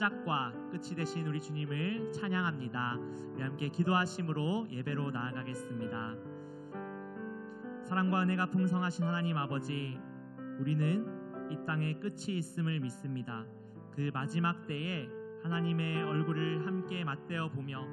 시작과 끝이 되신 우리 주님을 찬양합니다. 우리 함께 기도하심으로 예배로 나아가겠습니다. 사랑과 은혜가 풍성하신 하나님 아버지, 우리는 이 땅에 끝이 있음을 믿습니다. 그 마지막 때에 하나님의 얼굴을 함께 맞대어 보며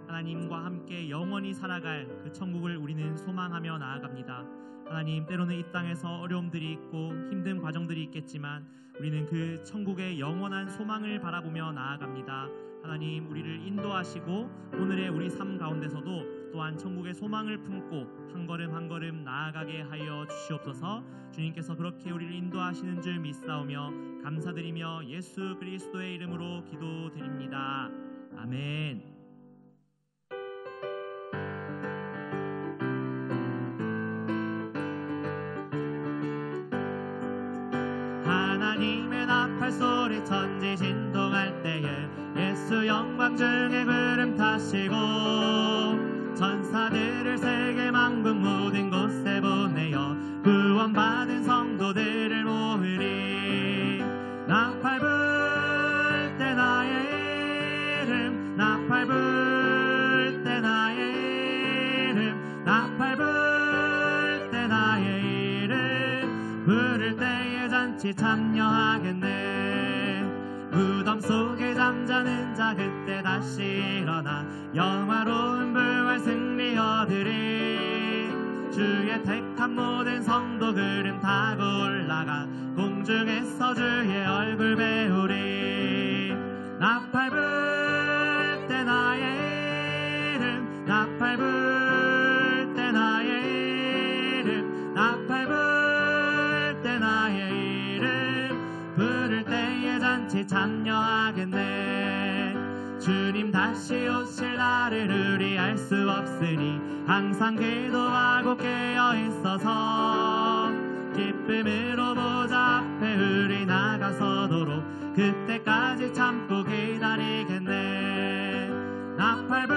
하나님과 함께 영원히 살아갈 그 천국을 우리는 소망하며 나아갑니다. 하나님, 때로는 이 땅에서 어려움들이 있고 힘든 과정들이 있겠지만 우리는 그 천국의 영원한 소망을 바라보며 나아갑니다. 하나님, 우리를 인도하시고 오늘의 우리 삶 가운데서도 또한 천국의 소망을 품고 한 걸음 한 걸음 나아가게 하여 주시옵소서. 주님께서 그렇게 우리를 인도하시는 줄 믿사오며 감사드리며 예수 그리스도의 이름으로 기도드립니다. 아멘. 하나님의 나팔 소리 천지 진동할 때에 예수 영광 중에 구름 타시고 천사들을 세계 만국 모든 곳에 보내어 구원받은 성도들을 모으리. 나팔 불 때 나의 이름, 나팔 불 때 나의 이름, 나팔 불 때 나의 이름, 부를 때에 잔치 참여하겠네. 무덤 속에 잠자는 자 그때 다시 일어나 영화로운 부활 승리 얻으리. 주의 택한 모든 성도 구름 타고 올라가 공중에서 주의 얼굴 배우리. 나팔 불 때 나의 이름, 나팔 불 때 나의 이름, 나팔 불 때 나의 이름, 부를 때에 잔치 참여하겠네. 주님 다시 오실 날을 우리 알 수 없으니 항상 기도하고 깨어있어서 기쁨으로 보좌 앞에 우리 나가서도록 그때까지 참고 기다리겠네. 나팔 불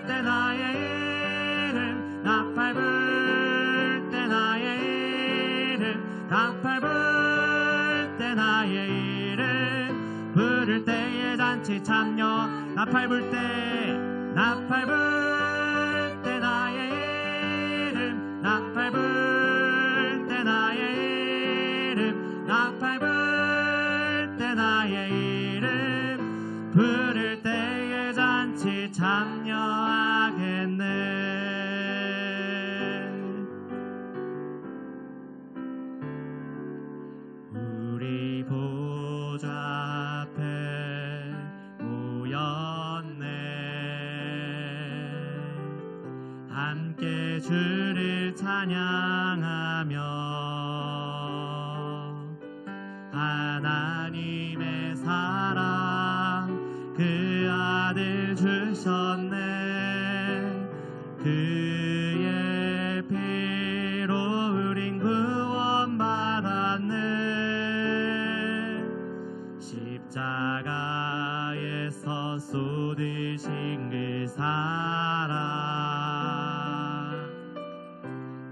때 나의 이름, 나팔 불 때 나의 이름, 나팔 불 때 나의 이름, 부를 때에 잔치 참여. 나팔 불 때, 나팔 불 때 나의 이름, 나팔 불 때 나의 이름, 나팔 불 때 나의 이름, 부를 때에 잔치 참여하겠네. 우리 보좌 앞에 모였네. 함께 주를 찬양하며 하나님의 사랑 그 아들 주셨네. 그의 피로 우린 구원받았네. 십자가에서 쏟으신 그 사랑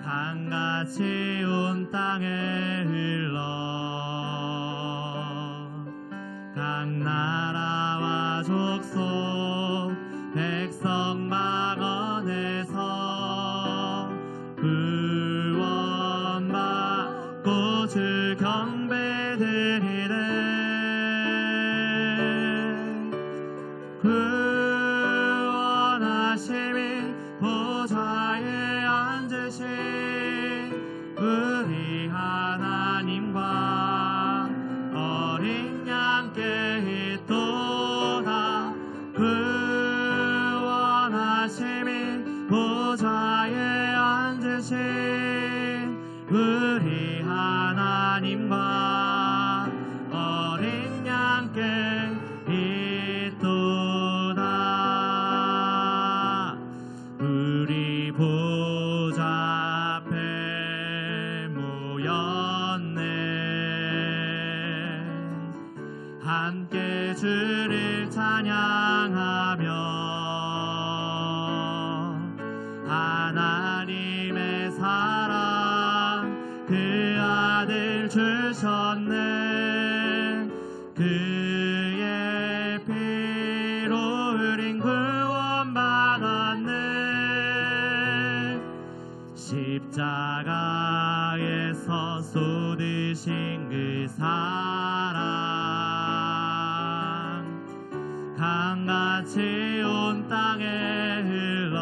강같이 온 땅에 흘러 각 나라와 족속 백성 막원에서 구원받고 주 경배드리네. 구원하심이 보좌에 앉으신 우리 하나님과 어린 양께 있도다. 구원하심이 보좌에 앉으신 우리 하나님과 어린 양께 있도다. 우리 보좌 앞에 모였네. 함께 주를 찬양하며 하나님의 사랑 그 아들 주셨네. 그의 십자가에서 쏟으신 그 사랑 강같이 온 땅에 흘러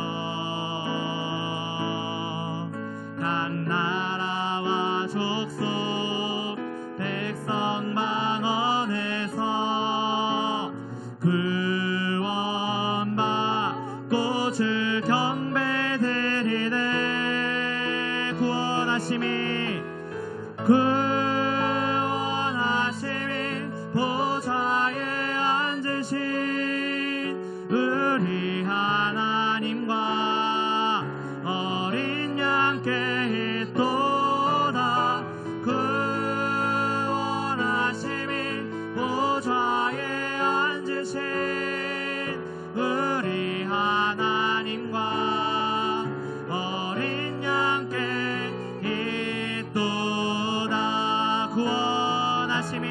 각 나라와 족속 백성 망언에서 구원받고 주 경배드리네. 구원하심이 보좌에 앉으신 우리 하나님과 어린 양께 있도다. 구원하심이 보좌에 앉으신 우리 하나님과 어린 양께 있도다. 구원하심이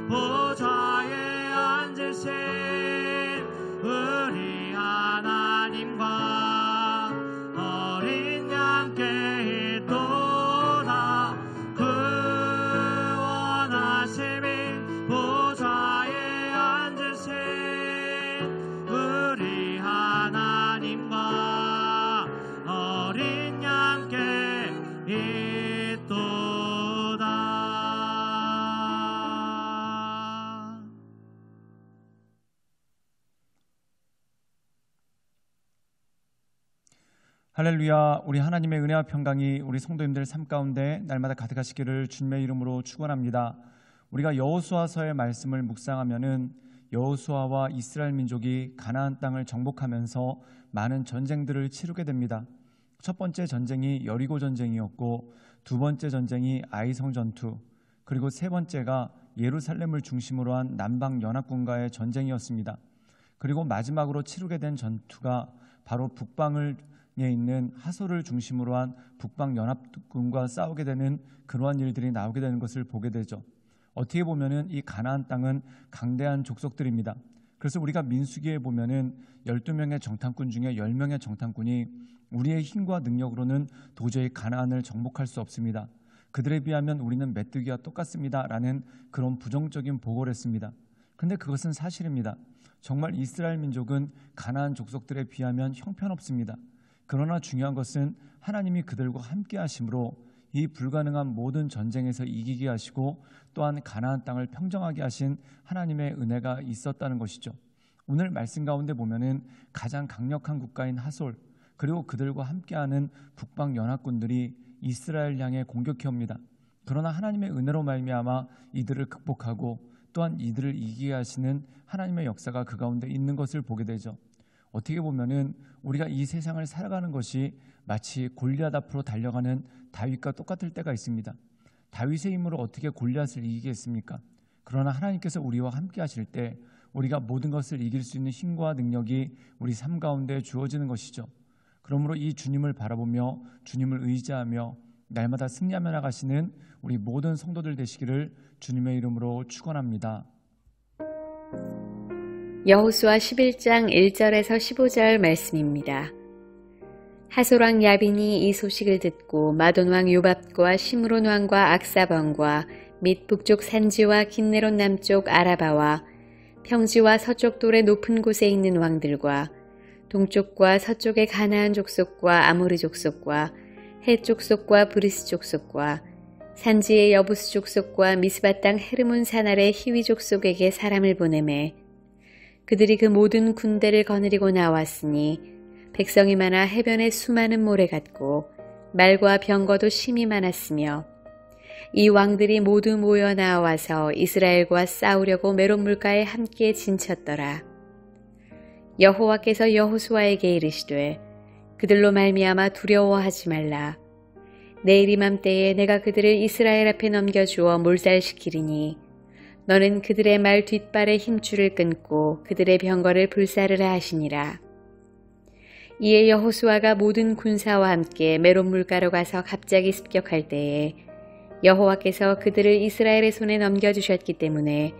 보좌에 앉으신 우리 하나님과 어린 양께 있도다. 구원하심이 보좌에 앉으신 우리 하나님과 어린 양께 있도다. 할렐루야. 우리 하나님의 은혜와 평강이 우리 성도님들 삶 가운데 날마다 가득하시기를 주님의 이름으로 축원합니다. 우리가 여호수아서의 말씀을 묵상하면은 여호수아와 이스라엘 민족이 가나안 땅을 정복하면서 많은 전쟁들을 치르게 됩니다. 첫 번째 전쟁이 여리고 전쟁이었고, 두 번째 전쟁이 아이성 전투, 그리고 세 번째가 예루살렘을 중심으로 한 남방 연합군과의 전쟁이었습니다. 그리고 마지막으로 치르게 된 전투가 바로 북방에 있는 하솔을 중심으로 한 북방 연합군과 싸우게 되는 그러한 일들이 나오게 되는 것을 보게 되죠. 어떻게 보면은 이 가나안 땅은 강대한 족속들입니다. 그래서 우리가 민수기에 보면은 12명의 정탐꾼 중에 10명의 정탐꾼이 우리의 힘과 능력으로는 도저히 가나안을 정복할 수 없습니다. 그들에 비하면 우리는 메뚜기와 똑같습니다 라는 그런 부정적인 보고를 했습니다. 그런데 그것은 사실입니다. 정말 이스라엘 민족은 가나안 족속들에 비하면 형편없습니다. 그러나 중요한 것은 하나님이 그들과 함께 하심으로 이 불가능한 모든 전쟁에서 이기게 하시고 또한 가나안 땅을 평정하게 하신 하나님의 은혜가 있었다는 것이죠. 오늘 말씀 가운데 보면은 가장 강력한 국가인 하솔, 그리고 그들과 함께하는 북방 연합군들이 이스라엘 향해 공격해 옵니다. 그러나 하나님의 은혜로 말미암아 이들을 극복하고 또한 이들을 이기게 하시는 하나님의 역사가 그 가운데 있는 것을 보게 되죠. 어떻게 보면은 우리가 이 세상을 살아가는 것이 마치 골리앗 앞으로 달려가는 다윗과 똑같을 때가 있습니다. 다윗의 힘으로 어떻게 골리앗을 이기겠습니까? 그러나 하나님께서 우리와 함께 하실 때 우리가 모든 것을 이길 수 있는 힘과 능력이 우리 삶 가운데 주어지는 것이죠. 그러므로 이 주님을 바라보며 주님을 의지하며 날마다 승리하며 나가시는 우리 모든 성도들 되시기를 주님의 이름으로 축원합니다. 여호수아 11장 1절에서 15절 말씀입니다. 하솔왕 야빈이 이 소식을 듣고 마돈왕 요밥과 시므론 왕과 악사방과 및 북쪽 산지와 긴네롯 남쪽 아라바와 평지와 서쪽 돌의 높은 곳에 있는 왕들과 동쪽과 서쪽의 가나안 족속과 아모리 족속과 헷 족속과 브리스 족속과 산지의 여부스 족속과 미스바 땅 헤르몬 산 아래 히위 족속에게 사람을 보내매 그들이 그 모든 군대를 거느리고 나왔으니 백성이 많아 해변에 수많은 모래 같고 말과 병거도 심히 많았으며 이 왕들이 모두 모여 나와서 이스라엘과 싸우려고 메론 물가에 함께 진쳤더라. 여호와께서 여호수아에게 이르시되 그들로 말미암아 두려워하지 말라. 내일 이맘때에 내가 그들을 이스라엘 앞에 넘겨주어 몰살시키리니 너는 그들의 말 뒷발의 힘줄을 끊고 그들의 병거를 불사르라 하시니라. 이에 여호수아가 모든 군사와 함께 메론 물가로 가서 갑자기 습격할 때에 여호와께서 그들을 이스라엘의 손에 넘겨주셨기 때문에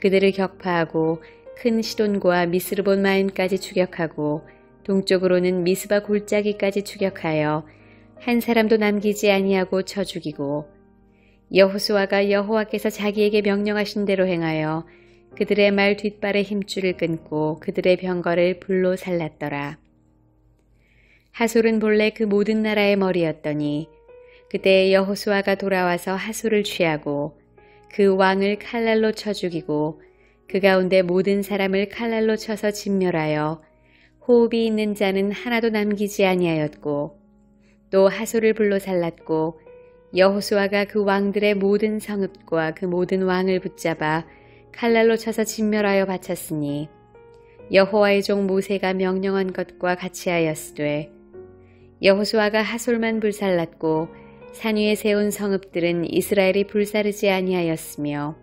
그들을 격파하고 큰 시돈과 미스르본 마임까지 추격하고 동쪽으로는 미스바 골짜기까지 추격하여 한 사람도 남기지 아니하고 쳐 죽이고 여호수아가 여호와께서 자기에게 명령하신 대로 행하여 그들의 말 뒷발의 힘줄을 끊고 그들의 병거를 불로 살랐더라. 하솔은 본래 그 모든 나라의 머리였더니 그때 여호수아가 돌아와서 하솔을 취하고 그 왕을 칼날로 쳐 죽이고 그 가운데 모든 사람을 칼날로 쳐서 진멸하여 호흡이 있는 자는 하나도 남기지 아니하였고 또 하솔을 불로 살랐고 여호수아가 그 왕들의 모든 성읍과 그 모든 왕을 붙잡아 칼날로 쳐서 진멸하여 바쳤으니 여호와의 종 모세가 명령한 것과 같이 하였으되 여호수아가 하솔만 불살랐고 산 위에 세운 성읍들은 이스라엘이 불사르지 아니하였으며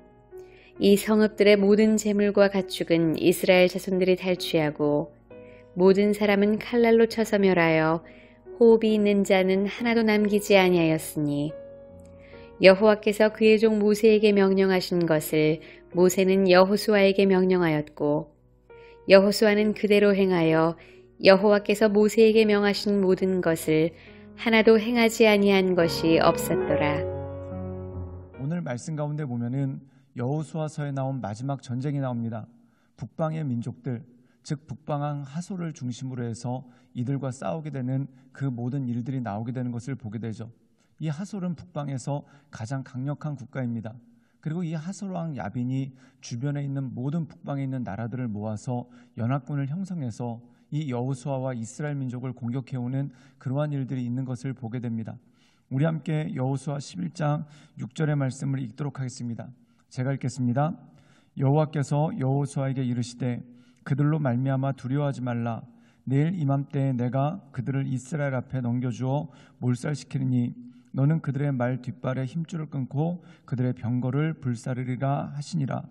이 성읍들의 모든 재물과 가축은 이스라엘 자손들이 탈취하고 모든 사람은 칼날로 쳐서 멸하여 호흡이 있는 자는 하나도 남기지 아니하였으니 여호와께서 그의 종 모세에게 명령하신 것을 모세는 여호수아에게 명령하였고 여호수아는 그대로 행하여 여호와께서 모세에게 명하신 모든 것을 하나도 행하지 아니한 것이 없었더라. 오늘 말씀 가운데 보면은 여호수아서에 나온 마지막 전쟁이 나옵니다. 북방의 민족들, 즉 북방왕 하솔을 중심으로 해서 이들과 싸우게 되는 그 모든 일들이 나오게 되는 것을 보게 되죠. 이 하솔은 북방에서 가장 강력한 국가입니다. 그리고 이 하솔 왕 야빈이 주변에 있는 모든 북방에 있는 나라들을 모아서 연합군을 형성해서 이 여호수아와 이스라엘 민족을 공격해오는 그러한 일들이 있는 것을 보게 됩니다. 우리 함께 여호수아 11장 6절의 말씀을 읽도록 하겠습니다. 제가 읽겠습니다. 여호와께서 여호수아에게 이르시되 그들로 말미암아 두려워하지 말라. 내일 이맘때에 내가 그들을 이스라엘 앞에 넘겨주어 몰살시키리니 너는 그들의 말 뒷발에 힘줄을 끊고 그들의 병거를 불사르리라 하시니라.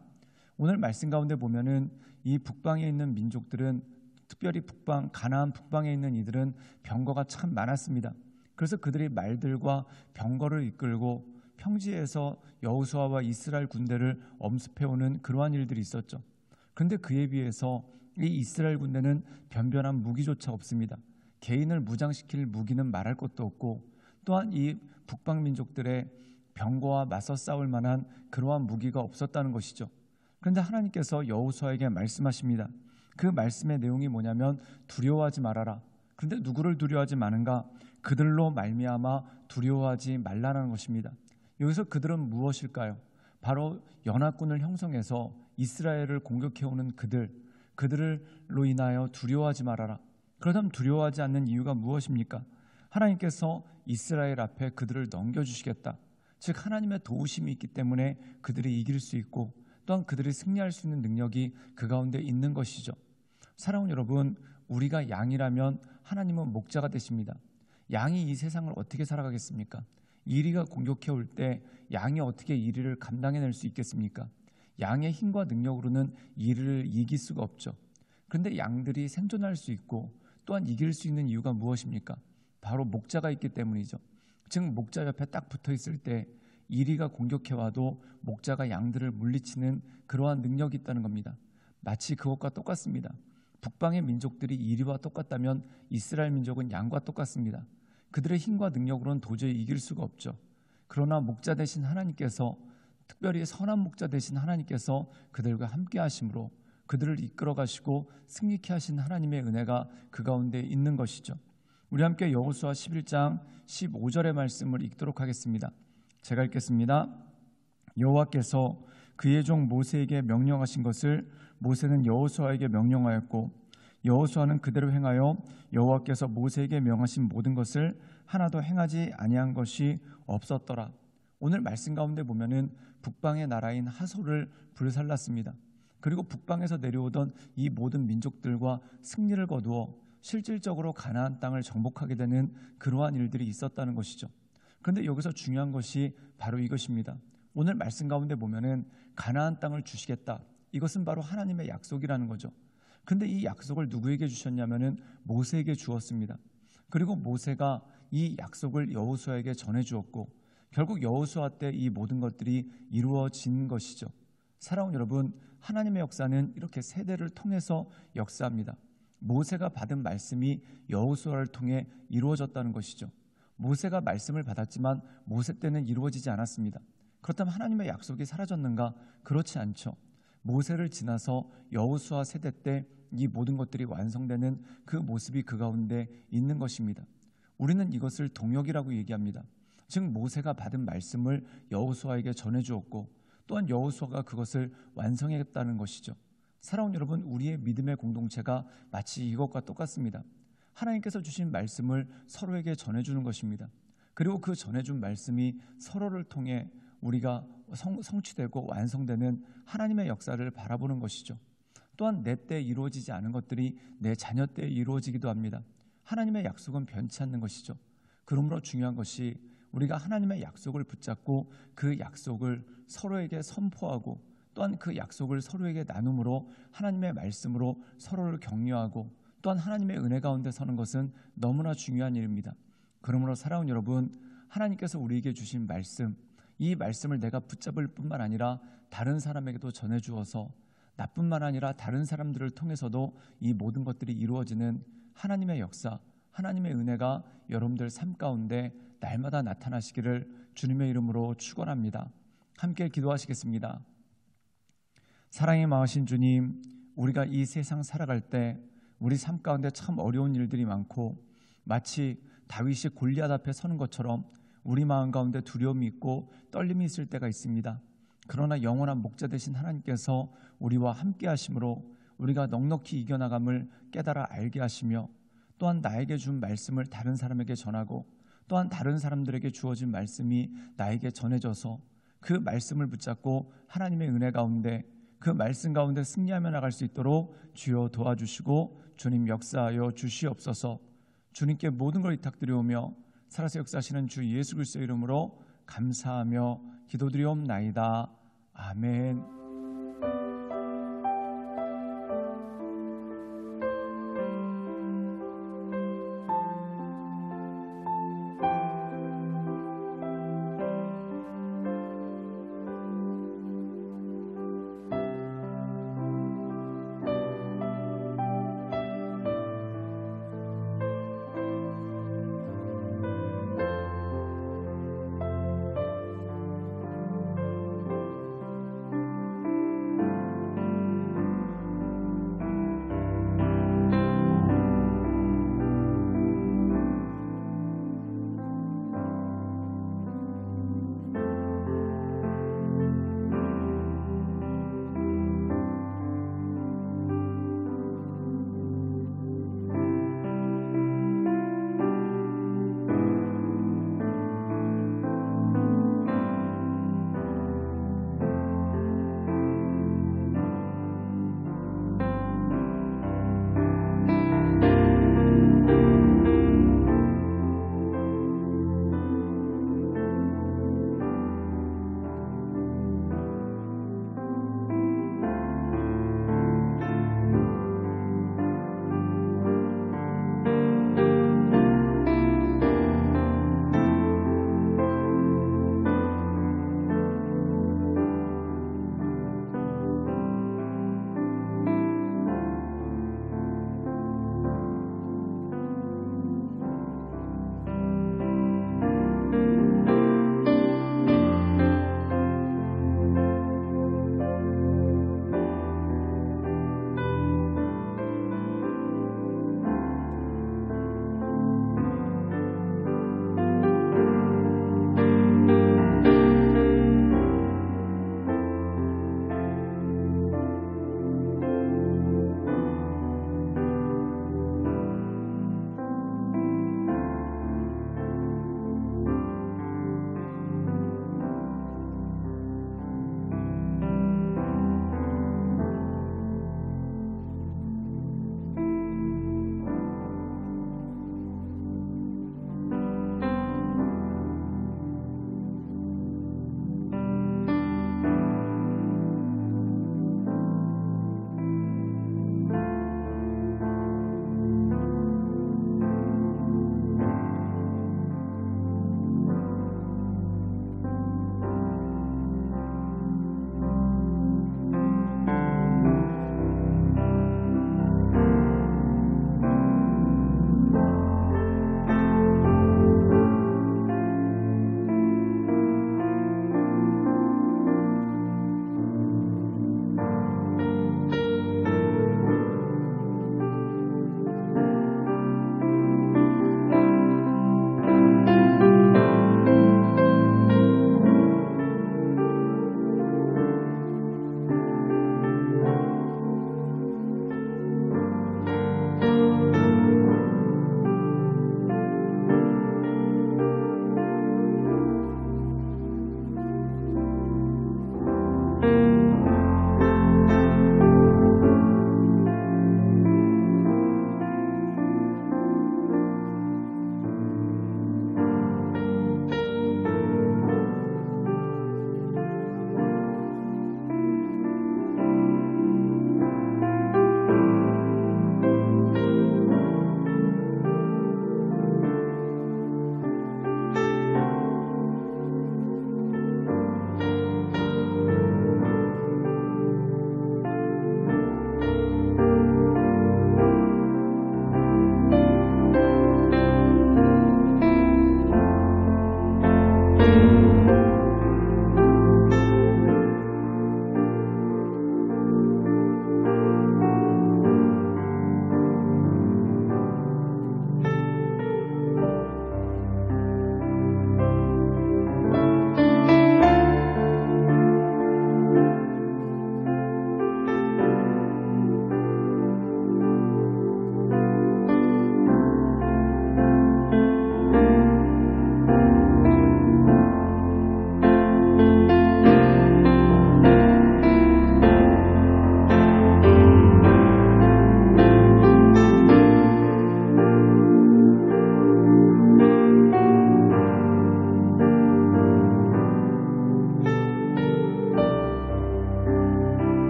오늘 말씀 가운데 보면은 이 북방에 있는 민족들은 특별히 북방 가나안 북방에 있는 이들은 병거가 참 많았습니다. 그래서 그들이 말들과 병거를 이끌고 평지에서 여호수아와 이스라엘 군대를 엄습해오는 그러한 일들이 있었죠. 그런데 그에 비해서 이 이스라엘 군대는 변변한 무기조차 없습니다. 개인을 무장시킬 무기는 말할 것도 없고 또한 이 북방 민족들의 병거와 맞서 싸울 만한 그러한 무기가 없었다는 것이죠. 그런데 하나님께서 여호수아에게 말씀하십니다. 그 말씀의 내용이 뭐냐면 두려워하지 말아라. 그런데 누구를 두려워하지 마는가? 그들로 말미암아 두려워하지 말라는 것입니다. 여기서 그들은 무엇일까요? 바로 연합군을 형성해서 이스라엘을 공격해오는 그들로 인하여 두려워하지 말아라. 그렇다면 두려워하지 않는 이유가 무엇입니까? 하나님께서 이스라엘 앞에 그들을 넘겨주시겠다. 즉 하나님의 도우심이 있기 때문에 그들이 이길 수 있고 또한 그들이 승리할 수 있는 능력이 그 가운데 있는 것이죠. 사랑하는 여러분, 우리가 양이라면 하나님은 목자가 되십니다. 양이 이 세상을 어떻게 살아가겠습니까? 이리가 공격해 올 때 양이 어떻게 이리를 감당해낼 수 있겠습니까? 양의 힘과 능력으로는 이리를 이길 수가 없죠. 그런데 양들이 생존할 수 있고 또한 이길 수 있는 이유가 무엇입니까? 바로 목자가 있기 때문이죠. 즉 목자 옆에 딱 붙어 있을 때 이리가 공격해 와도 목자가 양들을 물리치는 그러한 능력이 있다는 겁니다. 마치 그것과 똑같습니다. 북방의 민족들이 이리와 똑같다면 이스라엘 민족은 양과 똑같습니다. 그들의 힘과 능력으로는 도저히 이길 수가 없죠. 그러나 목자 되신 하나님께서, 특별히 선한 목자 되신 하나님께서 그들과 함께 하심으로 그들을 이끌어 가시고 승리케 하신 하나님의 은혜가 그 가운데 있는 것이죠. 우리 함께 여호수아 11장 15절의 말씀을 읽도록 하겠습니다. 제가 읽겠습니다. 여호와께서 그의 종 모세에게 명령하신 것을 모세는 여호수아에게 명령하였고 여호수아는 그대로 행하여 여호와께서 모세에게 명하신 모든 것을 하나도 행하지 아니한 것이 없었더라. 오늘 말씀 가운데 보면은 북방의 나라인 하솔을 불살랐습니다. 그리고 북방에서 내려오던 이 모든 민족들과 승리를 거두어 실질적으로 가나안 땅을 정복하게 되는 그러한 일들이 있었다는 것이죠. 그런데 여기서 중요한 것이 바로 이것입니다. 오늘 말씀 가운데 보면은 가나안 땅을 주시겠다. 이것은 바로 하나님의 약속이라는 거죠. 근데 이 약속을 누구에게 주셨냐면은 모세에게 주었습니다. 그리고 모세가 이 약속을 여호수아에게 전해 주었고 결국 여호수아 때 이 모든 것들이 이루어진 것이죠. 사랑하는 여러분, 하나님의 역사는 이렇게 세대를 통해서 역사합니다. 모세가 받은 말씀이 여호수아를 통해 이루어졌다는 것이죠. 모세가 말씀을 받았지만 모세 때는 이루어지지 않았습니다. 그렇다면 하나님의 약속이 사라졌는가? 그렇지 않죠. 모세를 지나서 여호수아 세대 때 이 모든 것들이 완성되는 그 모습이 그 가운데 있는 것입니다. 우리는 이것을 동역이라고 얘기합니다. 즉 모세가 받은 말씀을 여호수아에게 전해주었고 또한 여호수아가 그것을 완성했다는 것이죠. 사랑하는 여러분, 우리의 믿음의 공동체가 마치 이것과 똑같습니다. 하나님께서 주신 말씀을 서로에게 전해주는 것입니다. 그리고 그 전해준 말씀이 서로를 통해 우리가 성취되고 완성되는 하나님의 역사를 바라보는 것이죠. 또한 내 때 이루어지지 않은 것들이 내 자녀 때 이루어지기도 합니다. 하나님의 약속은 변치 않는 것이죠. 그러므로 중요한 것이 우리가 하나님의 약속을 붙잡고 그 약속을 서로에게 선포하고 또한 그 약속을 서로에게 나눔으로 하나님의 말씀으로 서로를 격려하고 또한 하나님의 은혜 가운데 서는 것은 너무나 중요한 일입니다. 그러므로 사랑하는 여러분, 하나님께서 우리에게 주신 말씀, 이 말씀을 내가 붙잡을 뿐만 아니라 다른 사람에게도 전해주어서 나뿐만 아니라 다른 사람들을 통해서도 이 모든 것들이 이루어지는 하나님의 역사, 하나님의 은혜가 여러분들 삶 가운데 날마다 나타나시기를 주님의 이름으로 축원합니다. 함께 기도하시겠습니다. 사랑이 많으신 주님, 우리가 이 세상 살아갈 때 우리 삶 가운데 참 어려운 일들이 많고 마치 다윗이 골리앗 앞에 서는 것처럼 우리 마음 가운데 두려움이 있고 떨림이 있을 때가 있습니다. 그러나 영원한 목자 되신 하나님께서 우리와 함께 하심으로 우리가 넉넉히 이겨나감을 깨달아 알게 하시며 또한 나에게 준 말씀을 다른 사람에게 전하고 또한 다른 사람들에게 주어진 말씀이 나에게 전해져서 그 말씀을 붙잡고 하나님의 은혜 가운데 그 말씀 가운데 승리하며 나갈 수 있도록 주여 도와주시고 주님 역사하여 주시옵소서. 주님께 모든 걸 위탁드리오며 살아서 역사하시는 주 예수 그리스도의 이름으로 감사하며 기도드리옵나이다. 아멘.